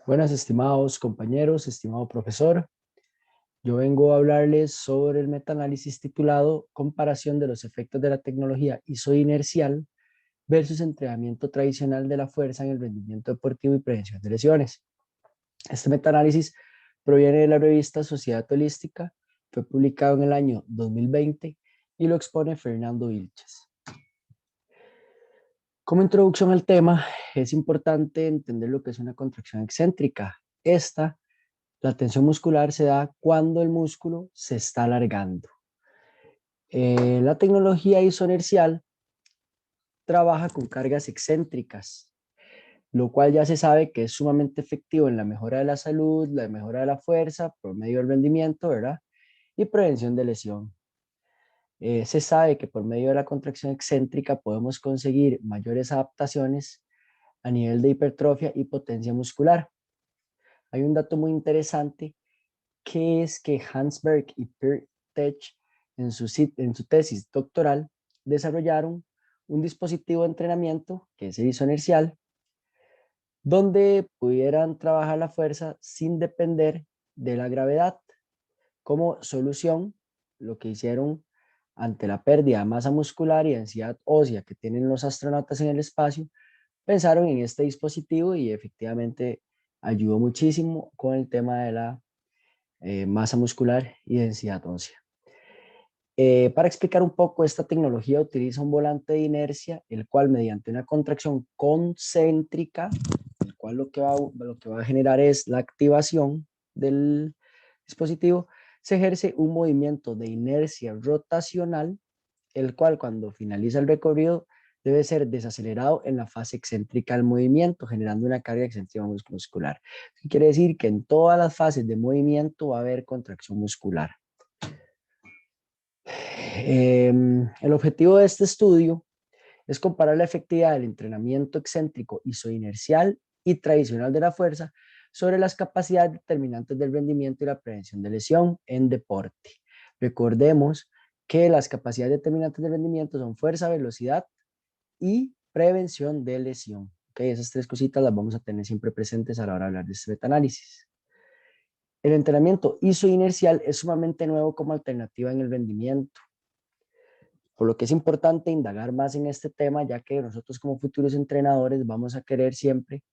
Buenas, estimados compañeros, estimado profesor. Yo vengo a hablarles sobre el metaanálisis titulado Comparación de los efectos de la tecnología isoinercial versus entrenamiento tradicional de la fuerza en el rendimiento deportivo y prevención de lesiones. Este metaanálisis proviene de la revista Sociedad Holística, fue publicado en el año 2020 y lo expone Fernando Vilches. Como introducción al tema, es importante entender lo que es una contracción excéntrica. La tensión muscular se da cuando el músculo se está alargando. La tecnología isoinercial trabaja con cargas excéntricas, lo cual ya se sabe que es sumamente efectivo en la mejora de la salud, la mejora de la fuerza, por medio del rendimiento, ¿verdad? Y prevención de lesión. Se sabe que por medio de la contracción excéntrica podemos conseguir mayores adaptaciones a nivel de hipertrofia y potencia muscular. Hay un dato muy interesante que es que Hansberg y Peer Tech en su tesis doctoral desarrollaron un dispositivo de entrenamiento que es el isoinercial, donde pudieran trabajar la fuerza sin depender de la gravedad. Como solución, lo que hicieron ante la pérdida de masa muscular y densidad ósea que tienen los astronautas en el espacio, pensaron en este dispositivo y efectivamente ayudó muchísimo con el tema de la masa muscular y densidad ósea. Para explicar un poco, esta tecnología utiliza un volante de inercia, el cual mediante una contracción concéntrica, el cual lo que va a generar es la activación del dispositivo, se ejerce un movimiento de inercia rotacional, el cual cuando finaliza el recorrido debe ser desacelerado en la fase excéntrica del movimiento, generando una carga excéntrica muscular. Eso quiere decir que en todas las fases de movimiento va a haber contracción muscular. El objetivo de este estudio es comparar la efectividad del entrenamiento excéntrico isoinercial y tradicional de la fuerza sobre las capacidades determinantes del rendimiento y la prevención de lesión en deporte. Recordemos que las capacidades determinantes del rendimiento son fuerza, velocidad y prevención de lesión. Okay, esas tres cositas las vamos a tener siempre presentes a la hora de hablar de este metaanálisis. El entrenamiento isoinercial es sumamente nuevo como alternativa en el rendimiento, por lo que es importante indagar más en este tema, ya que nosotros como futuros entrenadores vamos a querer siempre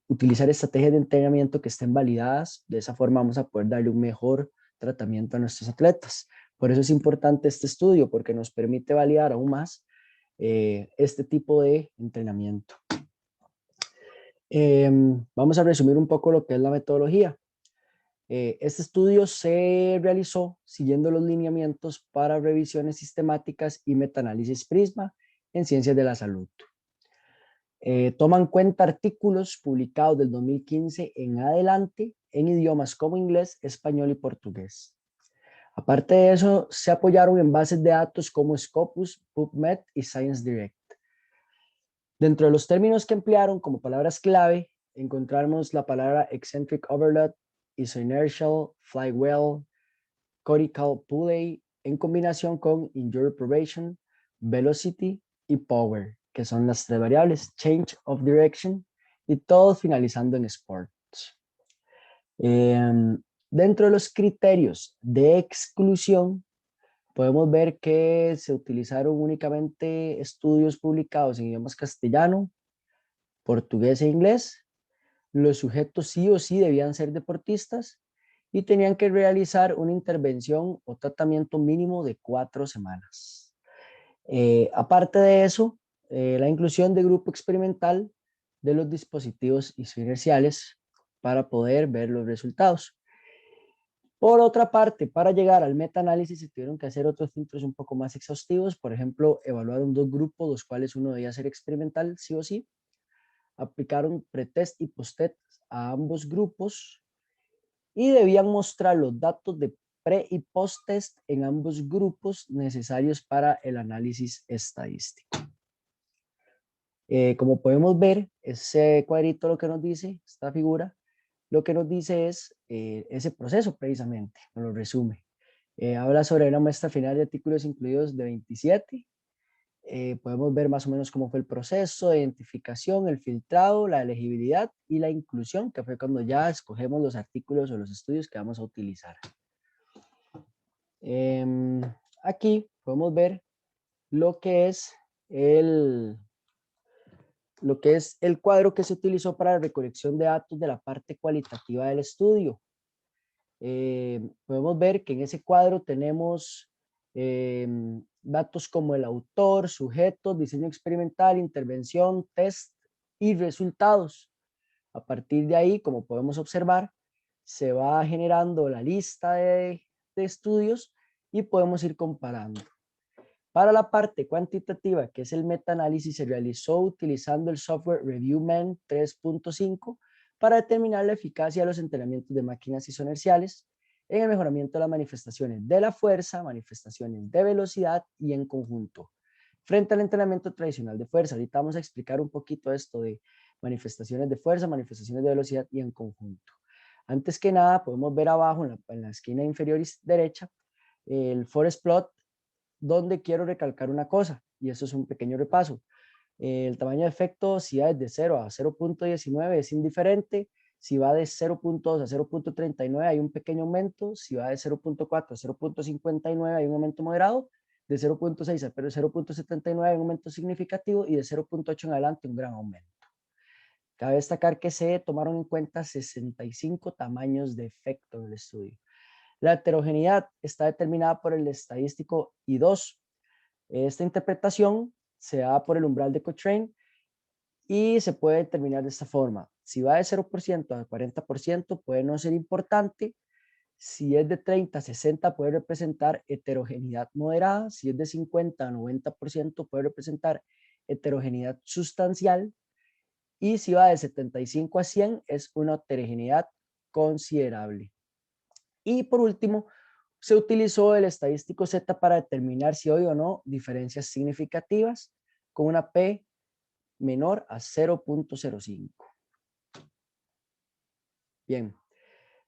utilizar estrategias de entrenamiento que estén validadas. De esa forma vamos a poder darle un mejor tratamiento a nuestros atletas. Por eso es importante este estudio, porque nos permite validar aún más este tipo de entrenamiento. Vamos a resumir un poco lo que es la metodología. Este estudio se realizó siguiendo los lineamientos para revisiones sistemáticas y metaanálisis Prisma en ciencias de la salud. Toma en cuenta artículos publicados del 2015 en adelante en idiomas como inglés, español y portugués. Aparte de eso, se apoyaron en bases de datos como Scopus, PubMed y ScienceDirect. Dentro de los términos que emplearon como palabras clave, encontramos la palabra eccentric overload, isoinertial, flywheel, cortical pulley, en combinación con injury probation, velocity y power, que son las tres variables, change of direction, y todos finalizando en sports. Dentro de los criterios de exclusión, podemos ver que se utilizaron únicamente estudios publicados en idiomas castellano, portugués e inglés. Los sujetos sí o sí debían ser deportistas y tenían que realizar una intervención o tratamiento mínimo de 4 semanas. Aparte de eso, la inclusión de grupo experimental de los dispositivos isoinerciales para poder ver los resultados. Por otra parte, para llegar al metaanálisis se tuvieron que hacer otros filtros un poco más exhaustivos. Por ejemplo, evaluaron dos grupos, los cuales uno debía ser experimental, sí o sí. Aplicaron pretest y posttest a ambos grupos y debían mostrar los datos de pre y post-test en ambos grupos necesarios para el análisis estadístico. Como podemos ver, ese cuadrito lo que nos dice, esta figura, lo que nos dice es ese proceso precisamente, nos lo resume. Habla sobre una muestra final de artículos incluidos de 27, Podemos ver más o menos cómo fue el proceso de identificación, el filtrado, la elegibilidad y la inclusión, que fue cuando ya escogemos los artículos o los estudios que vamos a utilizar. Aquí podemos ver lo que es el cuadro que se utilizó para la recolección de datos de la parte cualitativa del estudio. Podemos ver que en ese cuadro tenemos datos como el autor, sujetos, diseño experimental, intervención, test y resultados. A partir de ahí, como podemos observar, se va generando la lista de estudios y podemos ir comparando. Para la parte cuantitativa, que es el metaanálisis, se realizó utilizando el software ReviewMen 3.5 para determinar la eficacia de los entrenamientos de máquinas isoinerciales en el mejoramiento de las manifestaciones de la fuerza, manifestaciones de velocidad y en conjunto, frente al entrenamiento tradicional de fuerza. Ahorita vamos a explicar un poquito esto de manifestaciones de fuerza, manifestaciones de velocidad y en conjunto. Antes que nada, podemos ver abajo en la esquina inferior derecha el forest plot, donde quiero recalcar una cosa, y eso es un pequeño repaso. El tamaño de efecto, si va de 0 a 0.19 es indiferente, si va de 0.2 a 0.39 hay un pequeño aumento, si va de 0.4 a 0.59 hay un aumento moderado, de 0.6 a 0.79 hay un aumento significativo y de 0.8 en adelante un gran aumento. Cabe destacar que se tomaron en cuenta 65 tamaños de efecto en el estudio. La heterogeneidad está determinada por el estadístico I2. Esta interpretación se da por el umbral de Cochrane y se puede determinar de esta forma. Si va de 0% a 40% puede no ser importante. Si es de 30 a 60 puede representar heterogeneidad moderada. Si es de 50 a 90% puede representar heterogeneidad sustancial. Y si va de 75 a 100 es una heterogeneidad considerable. Y por último, se utilizó el estadístico Z para determinar si hay o no diferencias significativas con una P menor a 0.05. Bien,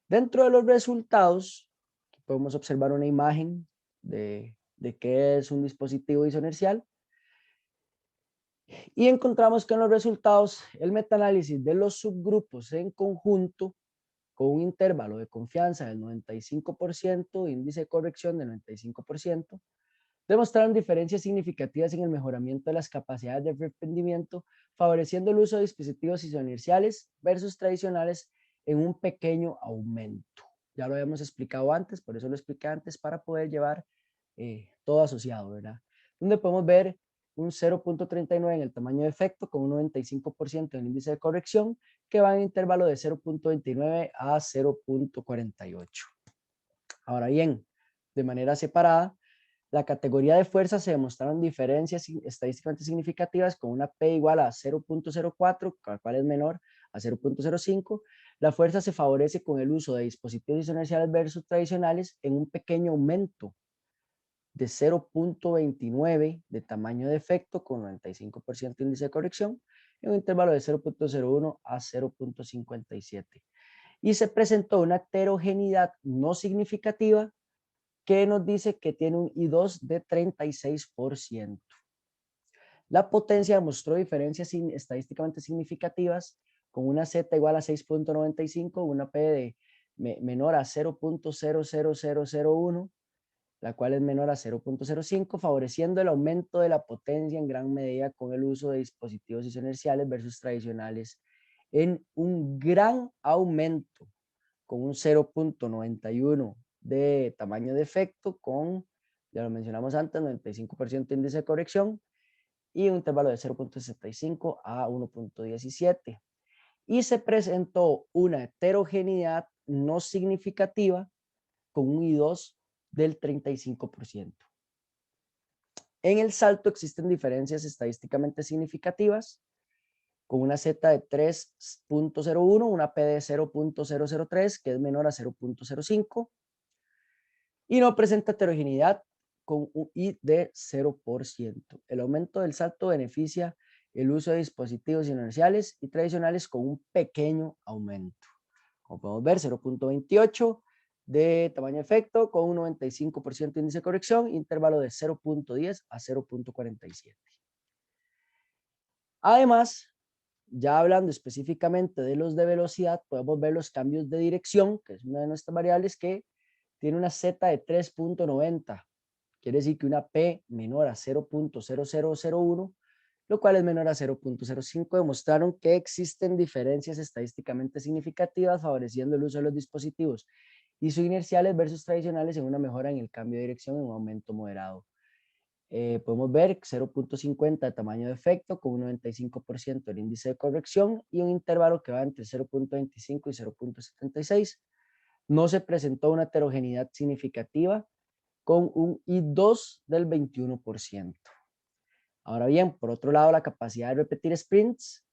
dentro de los resultados podemos observar una imagen de qué es un dispositivo isoinercial y encontramos que en los resultados el metaanálisis de los subgrupos en conjunto con un intervalo de confianza del 95%, índice de corrección del 95%, demostraron diferencias significativas en el mejoramiento de las capacidades de rendimiento, favoreciendo el uso de dispositivos isoinerciales versus tradicionales en un pequeño aumento. Ya lo habíamos explicado antes, por eso lo expliqué antes, para poder llevar todo asociado, ¿verdad? Donde podemos ver un 0.39 en el tamaño de efecto con un 95% en el índice de corrección, que va en intervalo de 0.29 a 0.48. Ahora bien, de manera separada, la categoría de fuerza se demostraron diferencias estadísticamente significativas con una P igual a 0.04, la cual es menor a 0.05. La fuerza se favorece con el uso de dispositivos isoinerciales versus tradicionales en un pequeño aumento de 0.29 de tamaño de efecto con 95% índice de corrección en un intervalo de 0.01 a 0.57. Y se presentó una heterogeneidad no significativa que nos dice que tiene un I2 de 36%. La potencia demostró diferencias estadísticamente significativas con una Z igual a 6.95, una P de menor a 0.00001, la cual es menor a 0.05, favoreciendo el aumento de la potencia en gran medida con el uso de dispositivos isoinerciales versus tradicionales en un gran aumento con un 0.91 de tamaño de efecto con, ya lo mencionamos antes, 95% índice de corrección y un intervalo de 0.65 a 1.17. Y se presentó una heterogeneidad no significativa con un I2 del 35%. En el salto existen diferencias estadísticamente significativas con una Z de 3.01, una P de 0.003, que es menor a 0.05, y no presenta heterogeneidad con un I de 0%. El aumento del salto beneficia el uso de dispositivos inerciales y tradicionales con un pequeño aumento. Como podemos ver, 0.28 de tamaño de efecto con un 95% de índice de corrección, intervalo de 0.10 a 0.47. Además, ya hablando específicamente de los de velocidad, podemos ver los cambios de dirección, que es una de nuestras variables que tiene una Z de 3.90. Quiere decir que una P menor a 0.0001, lo cual es menor a 0.05, demostraron que existen diferencias estadísticamente significativas favoreciendo el uso de los dispositivos isoinerciales versus tradicionales en una mejora en el cambio de dirección en un aumento moderado. Podemos ver 0.50 de tamaño de efecto con un 95% del índice de corrección y un intervalo que va entre 0.25 y 0.76. No se presentó una heterogeneidad significativa con un I2 del 21%. Ahora bien, por otro lado, la capacidad de repetir sprints,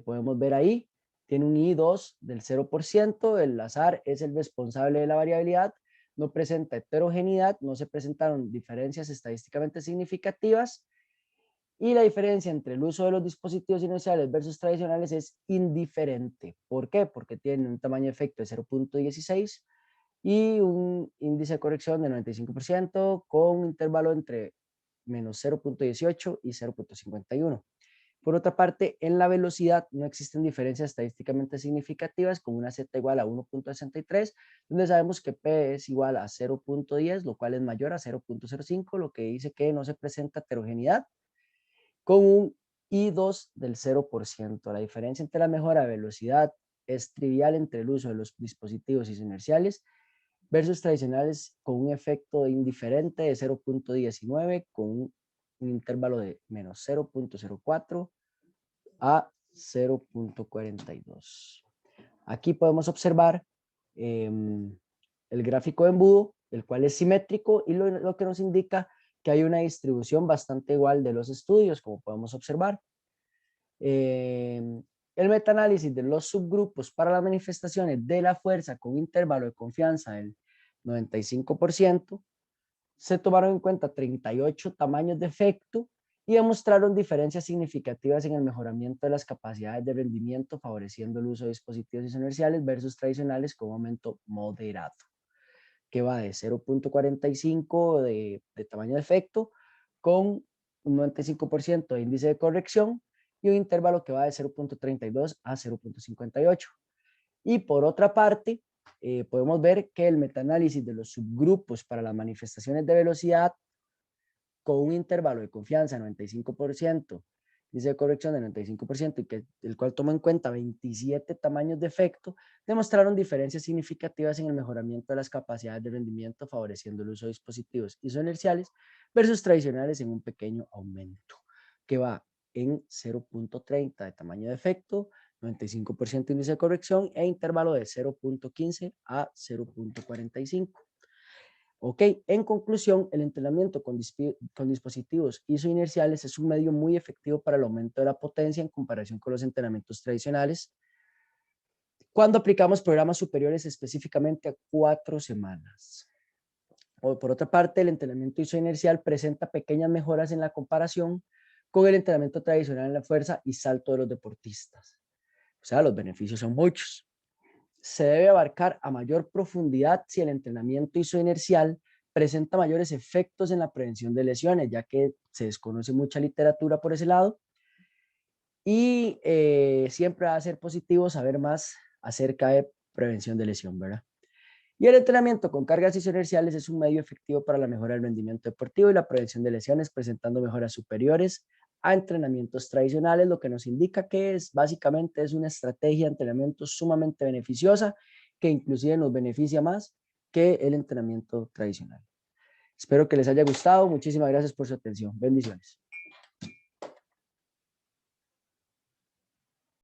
podemos ver ahí, tiene un I2 del 0%, el azar es el responsable de la variabilidad, no presenta heterogeneidad, no se presentaron diferencias estadísticamente significativas y la diferencia entre el uso de los dispositivos inerciales versus tradicionales es indiferente. ¿Por qué? Porque tienen un tamaño de efecto de 0.16 y un índice de corrección de 95% con un intervalo entre menos 0.18 y 0.51. Por otra parte, en la velocidad no existen diferencias estadísticamente significativas con una Z igual a 1.63, donde sabemos que P es igual a 0.10, lo cual es mayor a 0.05, lo que dice que no se presenta heterogeneidad, con un I2 del 0%. La diferencia entre la mejora de velocidad es trivial entre el uso de los dispositivos inerciales versus tradicionales con un efecto indiferente de 0.19 con un intervalo de menos 0.04 a 0.42. Aquí podemos observar el gráfico de embudo, el cual es simétrico y lo que nos indica que hay una distribución bastante igual de los estudios, como podemos observar. El metaanálisis de los subgrupos para las manifestaciones de la fuerza con intervalo de confianza del 95%, se tomaron en cuenta 38 tamaños de efecto y demostraron diferencias significativas en el mejoramiento de las capacidades de rendimiento, favoreciendo el uso de dispositivos inerciales versus tradicionales con un aumento moderado, que va de 0.45 de tamaño de efecto con un 95% de índice de corrección y un intervalo que va de 0.32 a 0.58. Y por otra parte, podemos ver que el metaanálisis de los subgrupos para las manifestaciones de velocidad con un intervalo de confianza de 95%, dice de corrección de 95%, y que, el cual toma en cuenta 27 tamaños de efecto, demostraron diferencias significativas en el mejoramiento de las capacidades de rendimiento, favoreciendo el uso de dispositivos isoinerciales versus tradicionales en un pequeño aumento, que va en 0.30 de tamaño de efecto, 95% índice de corrección e intervalo de 0.15 a 0.45. Ok, en conclusión, el entrenamiento con dispositivos isoinerciales es un medio muy efectivo para el aumento de la potencia en comparación con los entrenamientos tradicionales cuando aplicamos programas superiores específicamente a 4 semanas. O por otra parte, el entrenamiento isoinercial presenta pequeñas mejoras en la comparación con el entrenamiento tradicional en la fuerza y salto de los deportistas. O sea, los beneficios son muchos. Se debe abarcar a mayor profundidad si el entrenamiento isoinercial presenta mayores efectos en la prevención de lesiones, ya que se desconoce mucha literatura por ese lado. Y siempre va a ser positivo saber más acerca de prevención de lesión, ¿verdad? Y el entrenamiento con cargas isoinerciales es un medio efectivo para la mejora del rendimiento deportivo y la prevención de lesiones, presentando mejoras superiores a entrenamientos tradicionales, lo que nos indica que básicamente es una estrategia de entrenamiento sumamente beneficiosa, que inclusive nos beneficia más que el entrenamiento tradicional. Espero que les haya gustado. Muchísimas gracias por su atención. Bendiciones.